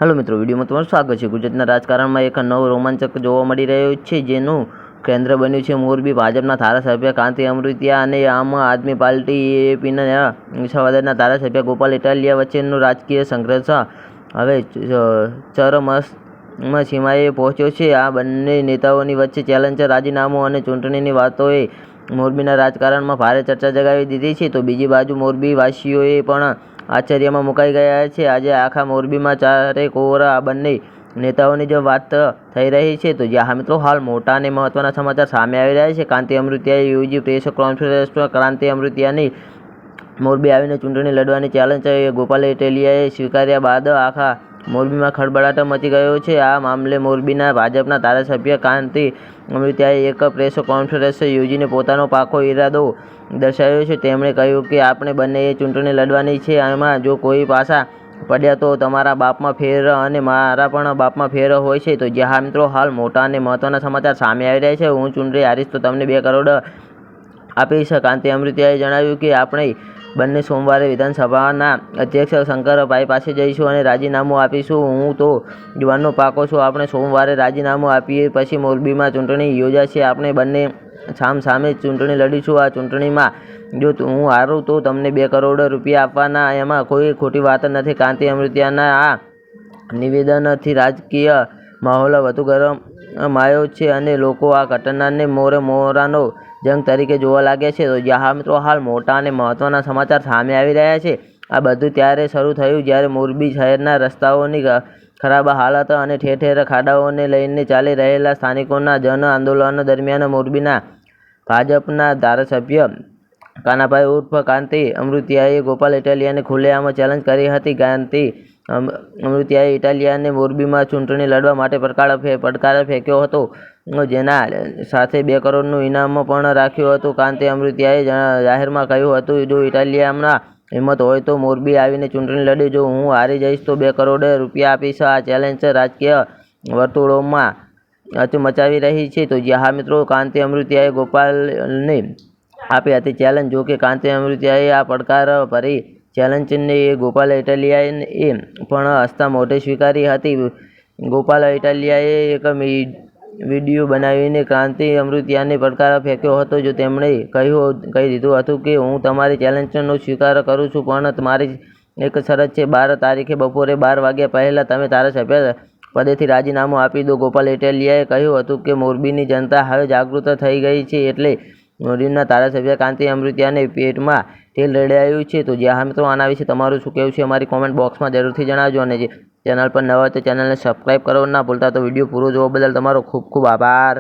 Hello मित्रों, video में તમારું સ્વાગત છે। ગુજરાતના રાજકારણમાં એક નવો રોમાંચક જોવા મળી રહ્યો છે, જેનું કેન્દ્ર બન્યું છે મોરબી। ભાજપના ધારાસભ્ય કાંતિ અમૃતિયા અને આમ આદમી પાર્ટી એએપીના વિસાવદરના ધારાસભ્ય ગોપાલ ઇટાલિયા વચ્ચેનો રાજકીય સંઘર્ષ હવે ચરમસીમાએ પહોંચ્યો છે। આ બંને નેતાઓની વચ્ચે ચેલેન્જ, રાજીનામું અને ચૂંટણીની વાતોએ મોરબીના રાજકારણમાં ભારે ચર્ચા જગાવી દીધી છે, તો બીજી બાજુ મોરબીવાસીઓએ પણ આશ્ચર્યમાં મુકાઈ ગયા છે। આજે આખા મોરબીમાં ચારેકોર આ બંને નેતાઓની જ વાત થઈ રહી છે। તો જ્યાં મિત્રો હાલ મોટા અને મહત્વના સમાચાર સામે આવી રહ્યા છે। કાંતિ અમૃતિયાએ યોજી પ્રેસ કોન્ફરન્સમાં કાંતિ અમૃતિયાની મોરબી આવીને ચૂંટણી લડવાની ચેલેન્જ ગોપાલ ઇટાલિયાએ સ્વીકાર્યા બાદ આખા મોરબીમાં ખળબળાટ મચી ગયો છે। આ મામલે મોરબીના ભાજપના ધારાસભ્ય કાંતિ અમૃતિયાએ એક પ્રેસ કોન્ફરન્સ યોજીને પોતાનો પાકો ઇરાદો દર્શાવ્યો છે। તેમણે કહ્યું કે આપણે બંનેએ ચૂંટણી લડવાની છે। એમાં જો કોઈ પાછા પડ્યા તો તમારા બાપમાં ફેર અને મારા પણ બાપમાં ફેર હોય છે। તો જ્યાં મિત્રો હાલ મોટા અને મહત્વના સમાચાર સામે આવી રહ્યા છે। હું ચૂંટણી હારીશ તો તમને 2 કરોડ આપીશ। કાંતિ અમૃતિયાએ જણાવ્યું કે આપણે બંને સોમવારે વિધાનસભાના અધ્યક્ષ શંકરભાઈ પાસે જઈશું અને રાજીનામું આપીશું। હું તો યુવાનનો પાકો છું, આપણે સોમવારે રાજીનામું આપીએ પછી મોરબીમાં ચૂંટણી યોજાશે। આપણે બંને સામસામે ચૂંટણી લડીશું। આ ચૂંટણીમાં જો હું હારું તો તમને 2 કરોડ રૂપિયા આપવાના, એમાં કોઈ ખોટી વાત નથી। કાંતિ અમૃતિયાના આ નિવેદનથી રાજકીય માહોલ વધુ ગરમાયો છે અને લોકો આ ઘટનાને મોરાનો જંગ તરીકે જોવા લાગ્યા છે। તો જ્યાં મિત્રો હાલ મોટા અને મહત્વના સમાચાર સામે આવી રહ્યા છે। આ બધું ત્યારે શરૂ થયું જ્યારે મોરબી શહેરના રસ્તાઓની ખરાબ હાલત અને ઠેર ઠેર ખાડાઓને લઈને ચાલી રહેલા સ્થાનિકોના જન આંદોલન દરમિયાન મોરબીના ભાજપના ધારાસભ્ય કાનાભાઈ ઉર્ફ કાંતિ અમૃતિયાએ ગોપાલ ઇટાલિયાને ખુલ્લેઆમ ચેલેન્જ કરી હતી। કાંતિ અમૃતિયાએ ઇટાલિયાને મોરબીમાં ચૂંટણી લડવા માટે પડકાર ફેંક્યો હતો, જેના સાથે 2 કરોડનું ઇનામ પણ રાખ્યું હતું। કાંતિ અમૃતિયાએ જાહેરમાં કહ્યું હતું, જો ઇટાલિયામાં હિંમત હોય તો મોરબી આવીને ચૂંટણી લડે, જો હું હારી જઈશ તો 2 કરોડ રૂપિયા આપીશ। આ ચેલેન્જ રાજકીય વર્તુળોમાં મચાવી રહી છે। તો જ્યાં મિત્રો કાંતિ અમૃતિયાએ ગોપાલને આપી હતી ચેલેન્જ। જો કે કાંતિ અમૃતિયાએ આ પડકાર ભરી ચેલેન્જને ગોપાલ ઇટાલિયાએ પણ હસતા મોઢે સ્વીકારી હતી। ગોપાલ ઇટાલિયાએ એક વિડીયો બનાવીને કાંતિ અમૃતિયાને પડકાર ફેંક્યો હતો, જો તેમણે કહી દીધું હતું કે હું તમારી ચેલેન્જનો સ્વીકાર કરું છું, પણ મારી એક શરત છે, 12 તારીખે બપોરે 12 વાગ્યા પહેલાં તમે ધારાસભ્ય પદેથી રાજીનામું આપી દો। ગોપાલ ઇટાલિયાએ કહ્યું હતું કે મોરબીની જનતા હવે જાગૃત થઈ ગઈ છે, એટલે મોરબીના ધારાસભ્ય કાંતિ અમૃતિયાને પેટમાં તેલ રેડાયું છે। તો જ્યાં મિત્રો આના વિશે તમારું શું કહેવું છે, અમારી કોમેન્ટ બોક્સમાં જરૂરથી જણાવજો અને જે ચેનલ પર નવા હોય તો ચેનલને સબસ્ક્રાઈબ કરવાનું ના ભૂલતા। તો વિડીયો પૂરો જોવા બદલ તમારો ખૂબ ખૂબ આભાર।